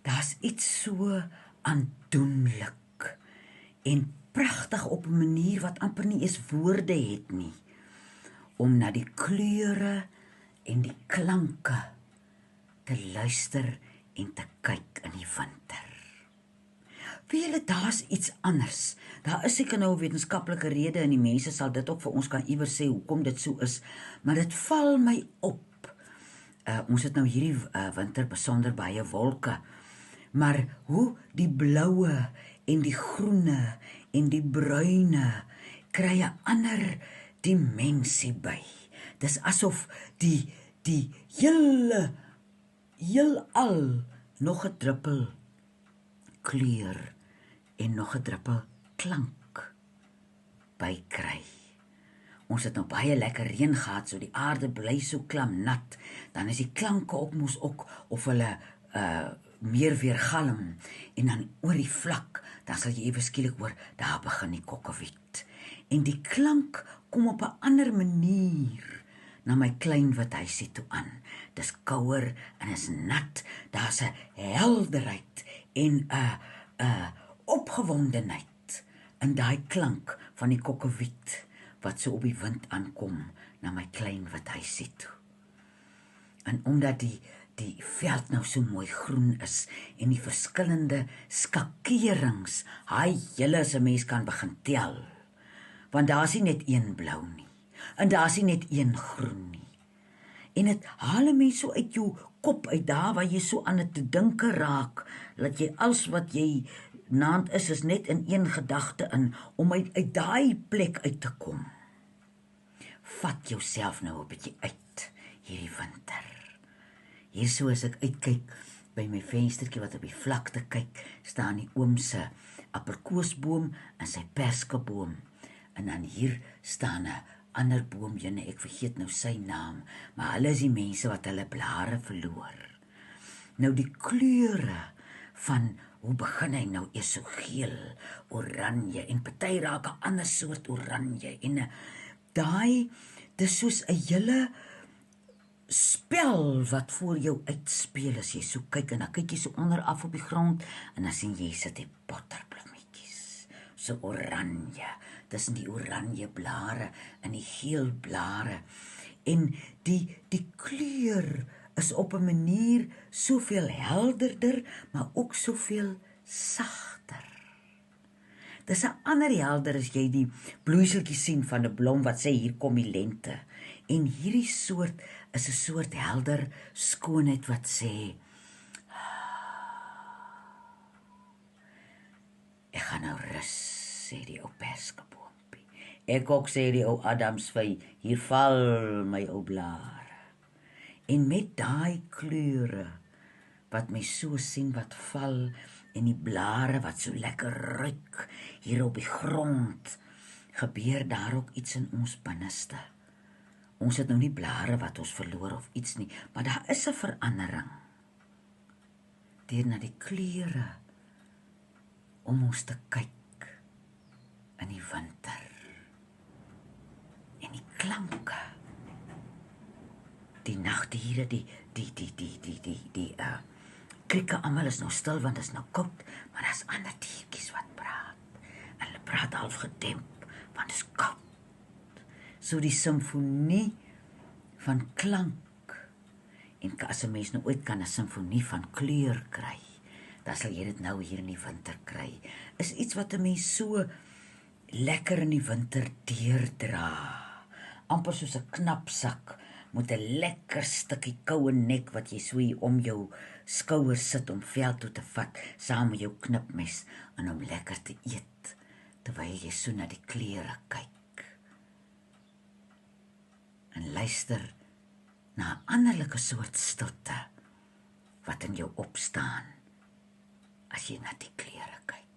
daar's iets so aandoenlik en pragtig op 'n manier wat amper nie eens woorde het nie, om na die kleure en die klanke te luister en te kyk in die winter. Weet julle, daar's iets anders. Daar is seker nou 'n wetenskaplike rede en die mense sal dit ook vir ons kan iewers sê hoekom dit so is, maar dit val my op. Ons het nou hierdie winter besonder baie wolke, maar hoe die blaue en die groene en die bruine kry 'n ander dimensie by. Dis asof die heelal nog 'n druppel kleur en nog 'n druppel klank bykry. Ons het nou baie lekker reën gehad, so die aarde bly so klamnat. Dan is die klanke ook mos ook of hulle meer weergalm en dan oor die vlak, dan sal jy ewe skielik hoor, daar begin die kokkewiet. En die klank kom op 'n ander manier na my klein wit huisie toe aan. Dis kouer en is nat, daar's 'n helderheid en 'n opgewondenheid in daai klank van die kokkewiet wat so op die wind aankom na my klein wit huisie toe. En omdat die veld nou so mooi groen is en die verskillende skakerings, julle as 'n mens kan begin tel, want daar's nie net een blou nie, en daar's nie net een groen nie. En dit haal 'n mens so uit jou kop uit daar waar jy so aan dit te dinke raak, dat jy als wat jy naand is net in een gedagte in, om uit daai plek uit te kom. Vat jouself nou 'n bietjie uit hierdie winter. Hier so as ek uitkyk by my venstertjie wat op die vlakte kyk, staan die oom se aperkoosboom en sy perskeboom. En dan hier staan 'n ander boom, ek vergeet nou sy naam, maar hulle is die mense wat hulle blare verloor. Nou die kleure van, hoe begin hy nou eers so geel, oranje, en party raak 'n ander soort oranje, en daai, dis soos 'n hele spel wat voor jou uitspeel as jy so kyk, en dan kyk jy so onder af op die grond, en dan sien jy sit die botterblommetjies, so oranje, tussen die oranje blare en die geel blare, en die kleur is op 'n manier soveel helderder, maar ook soveel sagter. Dis 'n ander helder as jy die bloeiseltjies sien van 'n blom wat sê hier kom die lente. En hierdie soort is 'n soort helder skoonheid wat sê, ek gaan nou rus, sê die ou perskeboompie. Ek ook, sê die ou Adamsvy, hier val my ou blare. En met daai kleure wat my so sien wat val, en die blare wat so lekker ruik hier op die grond, gebeur daar ook iets in ons binneste. Ons het nou nie blare wat ons verloor of iets nie, maar daar is 'n verandering deur na die kleure om ons te kyk in die winter. En die klanke, die nagdiere, die krieke almal is nou stil want dit is nou koud, maar daar's ander diertjies wat praat. En hulle praat half gedemp want dit is koud. So die simfonie van klank, en as 'n mens nou ooit kan 'n simfonie van kleur kry, dan sal jy dit nou hier in die winter kry. Is iets wat 'n mens so lekker in die winter deurdra. Amper soos 'n knapsak met 'n lekker stukkie koue nek wat jy so hier om jou skouers sit om veld toe te vat, saam met jou knipmes, en om lekker te eet, terwyl jy so na die kleure kyk. En luister na 'n anderlike soort stilte wat in jou opstaan as jy na die kleure kyk.